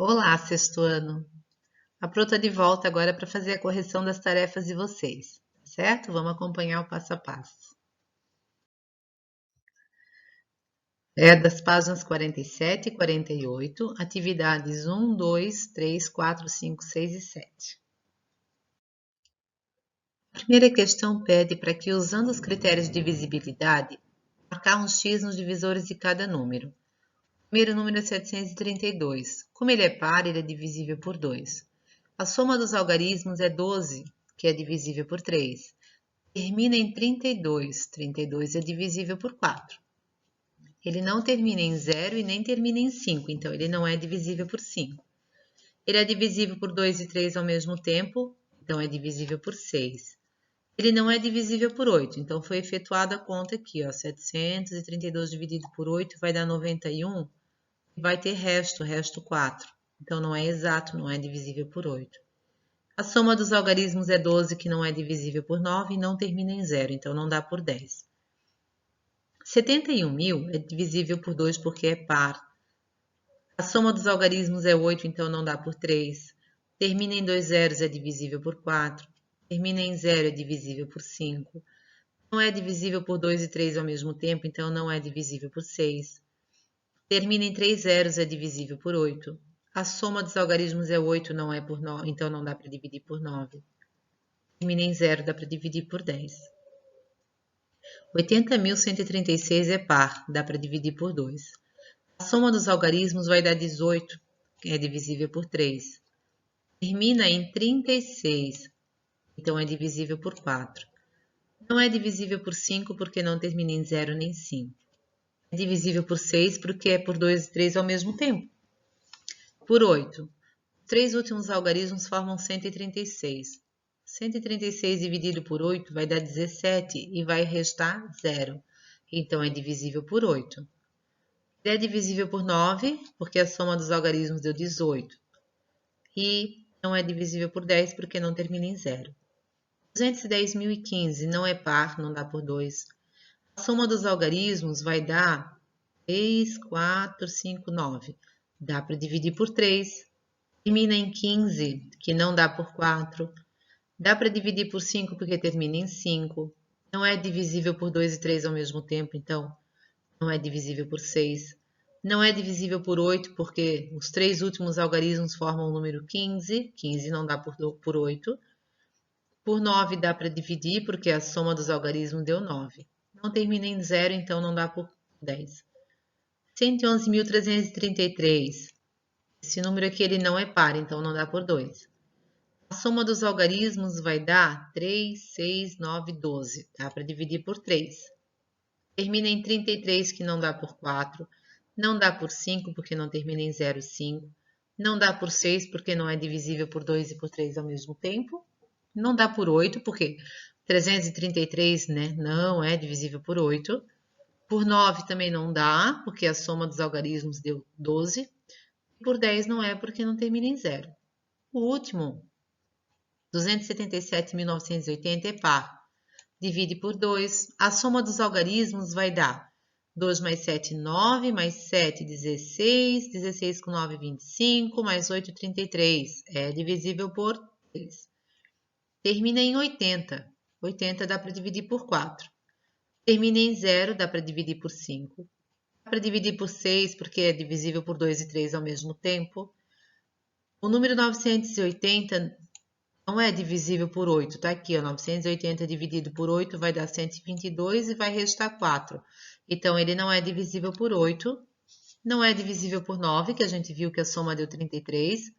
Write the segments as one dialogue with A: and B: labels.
A: Olá, sexto ano! A Pro tá de volta agora para fazer a correção das tarefas de vocês, certo? Vamos acompanhar o passo a passo. É das páginas 47 e 48, atividades 1, 2, 3, 4, 5, 6 e 7. A primeira questão pede para que, usando os critérios de divisibilidade, marcar um X nos divisores de cada número. O primeiro número é 732. Como ele é par, ele é divisível por 2. A soma dos algarismos é 12, que é divisível por 3. Termina em 32. 32 é divisível por 4. Ele não termina em 0 e nem termina em 5, então ele não é divisível por 5. Ele é divisível por 2 e 3 ao mesmo tempo, então é divisível por 6. Ele não é divisível por 8, então foi efetuada a conta aqui, ó, 732 dividido por 8 vai dar 91, e vai ter resto 4. Então não é exato, não é divisível por 8. A soma dos algarismos é 12, que não é divisível por 9 e não termina em 0, então não dá por 10. 71.000 é divisível por 2 porque é par. A soma dos algarismos é 8, então não dá por 3. Termina em 2 zeros, é divisível por 4. Termina em 0, é divisível por 5. Não é divisível por 2 e 3 ao mesmo tempo, então não é divisível por 6. Termina em 3 zeros, é divisível por 8. A soma dos algarismos é 8, não é por 9, então não dá para dividir por 9. Termina em 0, dá para dividir por 10. 80.136 é par, dá para dividir por 2. A soma dos algarismos vai dar 18, que é divisível por 3. Termina em 36, então é divisível por 4. Não é divisível por 5 porque não termina em 0 nem 5. É divisível por 6 porque é por 2 e 3 ao mesmo tempo. Por 8. Os 3 últimos algarismos formam 136. 136 dividido por 8 vai dar 17 e vai restar 0. Então é divisível por 8. Ele é divisível por 9, porque a soma dos algarismos deu 18. E não é divisível por 10, porque não termina em 0. 210.015 não é par, não dá por 2. A soma dos algarismos vai dar 3, 4, 5, 9. Dá para dividir por 3. Termina em 15, que não dá por 4. Dá para dividir por 5 porque termina em 5. Não é divisível por 2 e 3 ao mesmo tempo, então não é divisível por 6. Não é divisível por 8 porque os 3 últimos algarismos formam o número 15. 15 não dá por 8. Por 9 dá para dividir porque a soma dos algarismos deu 9. Não termina em 0, então não dá por 10. 111.333. Esse número aqui ele não é par, então não dá por 2. A soma dos algarismos vai dar 3, 6, 9, 12. Dá para dividir por 3. Termina em 33, que não dá por 4. Não dá por 5, porque não termina em 0, 5. Não dá por 6, porque não é divisível por 2 e por 3 ao mesmo tempo. Não dá por 8, porque 333, né, não é divisível por 8. Por 9 também não dá, porque a soma dos algarismos deu 12. Por 10 não é, porque não termina em 0. O último, 277.980 é par. Divide por 2. A soma dos algarismos vai dar 2 mais 7, 9, mais 7, 16. 16 com 9, 25, mais 8, 33. É divisível por 3. Termina em 80. 80 dá para dividir por 4. Termina em 0, dá para dividir por 5. Dá para dividir por 6, porque é divisível por 2 e 3 ao mesmo tempo. O número 980 não é divisível por 8, tá aqui, ó, 980 dividido por 8 vai dar 122 e vai restar 4. Então, ele não é divisível por 8, não é divisível por 9, que a gente viu que a soma deu 33.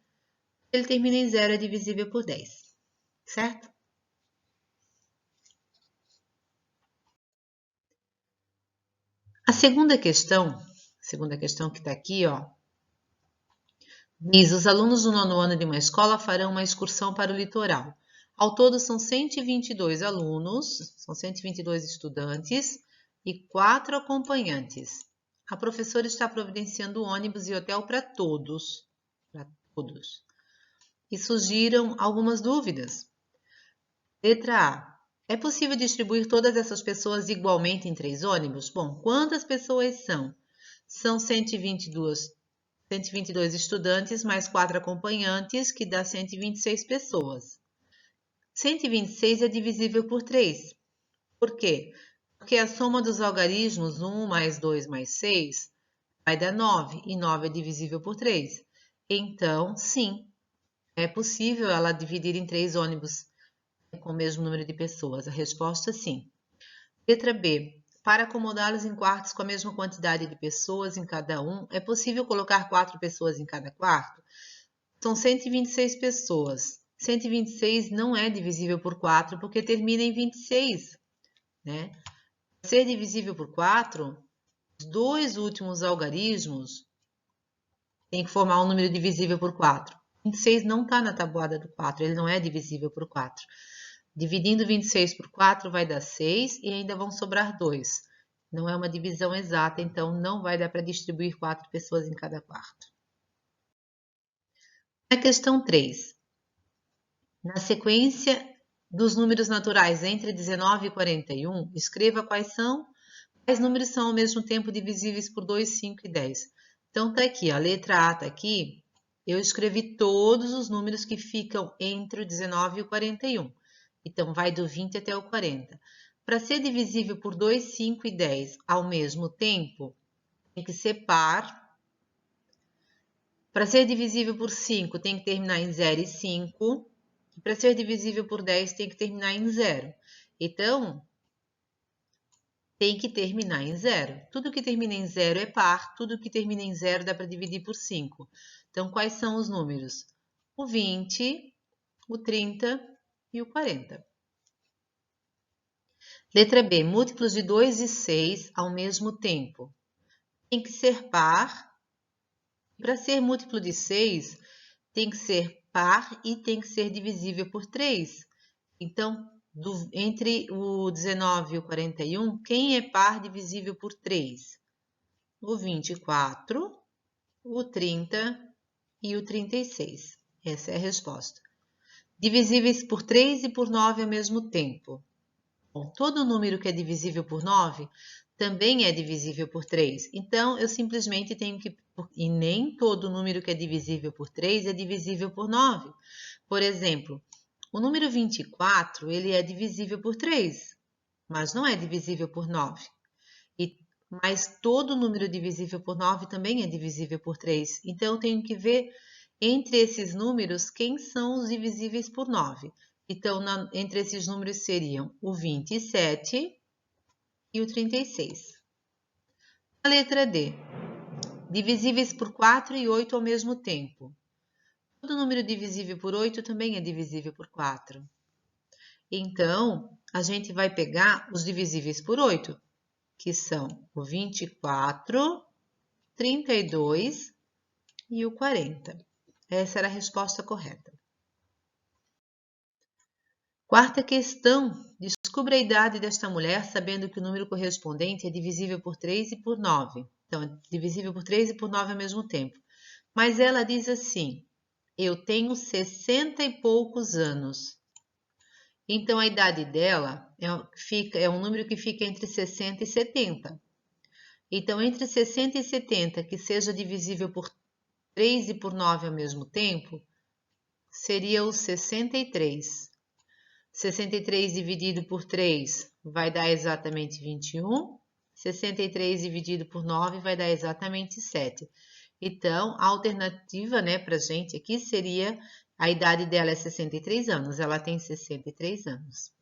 A: Ele termina em 0, é divisível por 10, certo? A segunda questão que está aqui, ó, diz: os alunos do 9º ano de uma escola farão uma excursão para o litoral. Ao todo são 122 alunos, são 122 estudantes e 4 acompanhantes. A professora está providenciando ônibus e hotel para todos. E surgiram algumas dúvidas. Letra A. É possível distribuir todas essas pessoas igualmente em 3 ônibus? Bom, quantas pessoas são? São 122 122 estudantes mais 4 acompanhantes, que dá 126 pessoas. 126 é divisível por 3. Por quê? Porque a soma dos algarismos 1 mais 2 mais 6 vai dar 9, e 9 é divisível por 3. Então, sim, é possível ela dividir em 3 ônibus com o mesmo número de pessoas. A resposta, sim. Letra B. Para acomodá-los em quartos com a mesma quantidade de pessoas em cada um, é possível colocar 4 pessoas em cada quarto? São 126 pessoas. 126 não é divisível por 4 porque termina em 26, né? Para ser divisível por 4, os dois últimos algarismos têm que formar um número divisível por 4. 26 não está na tabuada do 4, ele não é divisível por 4. Dividindo 26 por 4 vai dar 6 e ainda vão sobrar 2. Não é uma divisão exata, então não vai dar para distribuir 4 pessoas em cada quarto. Na questão 3. Na sequência dos números naturais entre 19 e 41, escreva quais números são ao mesmo tempo divisíveis por 2, 5 e 10. Então tá aqui, a letra A tá aqui, eu escrevi todos os números que ficam entre o 19 e o 41. Então vai do 20 até o 40. Para ser divisível por 2, 5 e 10 ao mesmo tempo, tem que ser par. Para ser divisível por 5, tem que terminar em 0 e 5. E para ser divisível por 10, tem que terminar em 0. Então, tem que terminar em 0. Tudo que termina em 0 é par, tudo que termina em 0 dá para dividir por 5. Então, quais são os números? O 20, o 30 e o 40. Letra B. Múltiplos de 2 e 6 ao mesmo tempo. Tem que ser par. Para ser múltiplo de 6, tem que ser par e tem que ser divisível por 3. Então, entre o 19 e o 41, quem é par divisível por 3? O 24, o 30 e o 36. Essa é a resposta. Divisíveis por 3 e por 9 ao mesmo tempo. Bom, todo número que é divisível por 9 também é divisível por 3. Então, eu simplesmente tenho que... E nem todo número que é divisível por 3 é divisível por 9. Por exemplo, o número 24, ele é divisível por 3, mas não é divisível por 9. Mas todo número divisível por 9 também é divisível por 3. Então, eu tenho que ver entre esses números quem são os divisíveis por 9. Então, entre esses números seriam o 27 e o 36. A letra D. Divisíveis por 4 e 8 ao mesmo tempo. Todo número divisível por 8 também é divisível por 4. Então, a gente vai pegar os divisíveis por 8, que são o 24, 32 e o 40. Essa era a resposta correta. Quarta questão. Descubra a idade desta mulher sabendo que o número correspondente é divisível por 3 e por 9. Então, é divisível por 3 e por 9 ao mesmo tempo. Mas ela diz assim, eu tenho 60 e poucos anos. Então, a idade dela é um número que fica entre 60 e 70. Então, entre 60 e 70, que seja divisível por 3 e por 9 ao mesmo tempo, seria o 63. 63 dividido por 3 vai dar exatamente 21. 63 dividido por 9 vai dar exatamente 7. Então, a alternativa, né, para a gente aqui seria, a idade dela é 63 anos, ela tem 63 anos.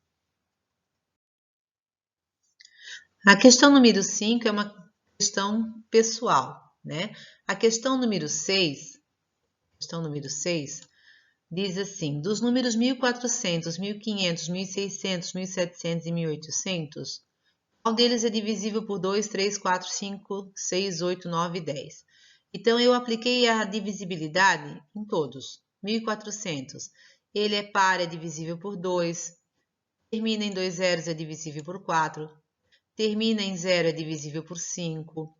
A: A questão número 5 é uma questão pessoal, né? A questão número 6 diz assim, dos números 1400, 1500, 1600, 1700 e 1800, qual deles é divisível por 2, 3, 4, 5, 6, 8, 9 e 10? Então, eu apliquei a divisibilidade em todos. 1400, ele é par, é divisível por 2, termina em 2 zeros, é divisível por 4, termina em 0, é divisível por 5.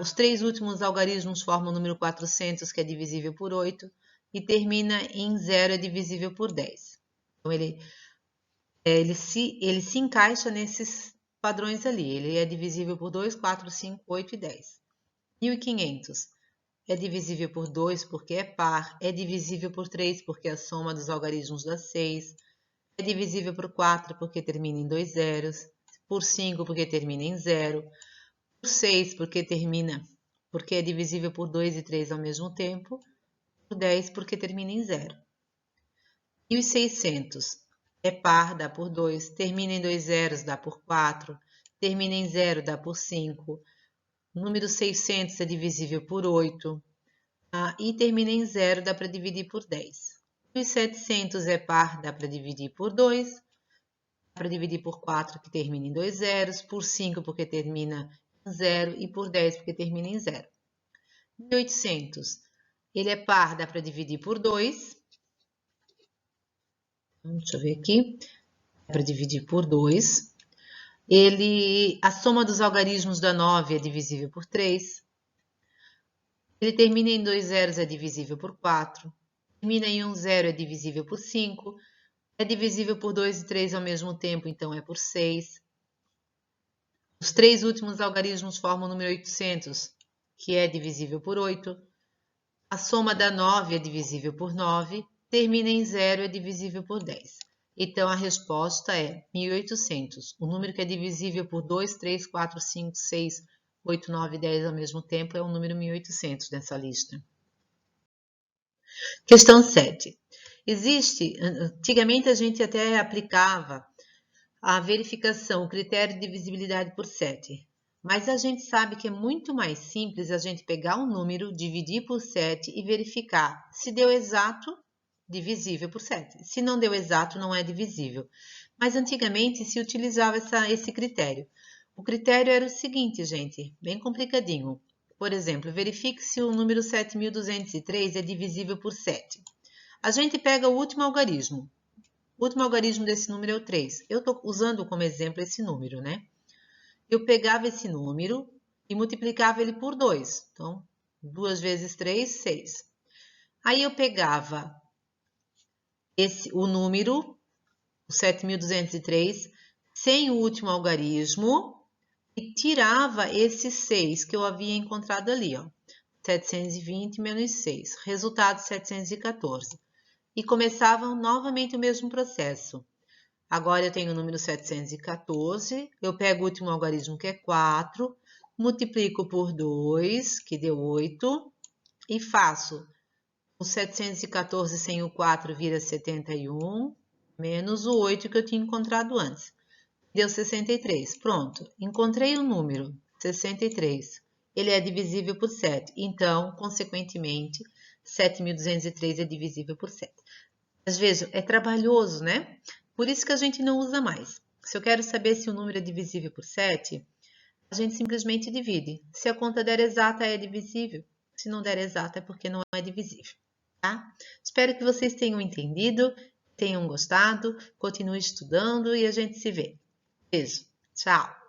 A: Os 3 últimos algarismos formam o número 400, que é divisível por 8, e termina em 0, é divisível por 10. Então, ele se encaixa nesses padrões ali. Ele é divisível por 2, 4, 5, 8 e 10. 1500. é divisível por 2 porque é par, é divisível por 3 porque é a soma dos algarismos dá 6, é divisível por 4 porque termina em 2 zeros, por 5 porque termina em 0, por 6 porque é divisível por 2 e 3 ao mesmo tempo, por 10 porque termina em 0. 1.600 é par, dá por 2, termina em 2 zeros, dá por 4, termina em 0, dá por 5, número 600 é divisível por 8, e termina em 0, dá para dividir por 10. 1.700 é par, dá para dividir por 2, dá para dividir por 4, que termina em 2 zeros, por 5, porque termina em 0, e por 10, porque termina em 0. 1.800, ele é par, dá para dividir por 2, deixa eu ver aqui, dá para dividir por 2, a soma dos algarismos da 9 é divisível por 3, ele termina em 2 zeros, é divisível por 4, termina em 1 zero, é divisível por 5, é divisível por 2 e 3 ao mesmo tempo, então é por 6. Os 3 últimos algarismos formam o número 800, que é divisível por 8. A soma da 9 é divisível por 9, termina em 0, é divisível por 10. Então, a resposta é 1.800. O número que é divisível por 2, 3, 4, 5, 6, 8, 9 e 10 ao mesmo tempo é o número 1.800 nessa lista. Questão 7. Antigamente a gente até aplicava a verificação, o critério de divisibilidade por 7. Mas a gente sabe que é muito mais simples a gente pegar um número, dividir por 7 e verificar. Se deu exato, divisível por 7. Se não deu exato, não é divisível. Mas antigamente se utilizava esse critério. O critério era o seguinte, gente, bem complicadinho. Por exemplo, verifique se o número 7.203 é divisível por 7. A gente pega o último algarismo. O último algarismo desse número é o 3. Eu estou usando como exemplo esse número, né? Eu pegava esse número e multiplicava ele por 2. Então, 2 vezes 3, 6. Aí eu pegava o número, o 7.203, sem o último algarismo e tirava esse 6 que eu havia encontrado ali, ó. 720 menos 6, resultado 714. E começavam novamente o mesmo processo. Agora eu tenho o número 714, eu pego o último algarismo que é 4, multiplico por 2, que deu 8, e faço o 714 sem o 4 vira 71, menos o 8 que eu tinha encontrado antes. Deu 63. Pronto, encontrei o número 63. Ele é divisível por 7, então, consequentemente, 7.203 é divisível por 7. Às vezes é trabalhoso, né? Por isso que a gente não usa mais. Se eu quero saber se o número é divisível por 7, a gente simplesmente divide. Se a conta der exata, é divisível. Se não der exata, é porque não é divisível, tá? Espero que vocês tenham entendido, tenham gostado, continue estudando e a gente se vê. Beijo, tchau!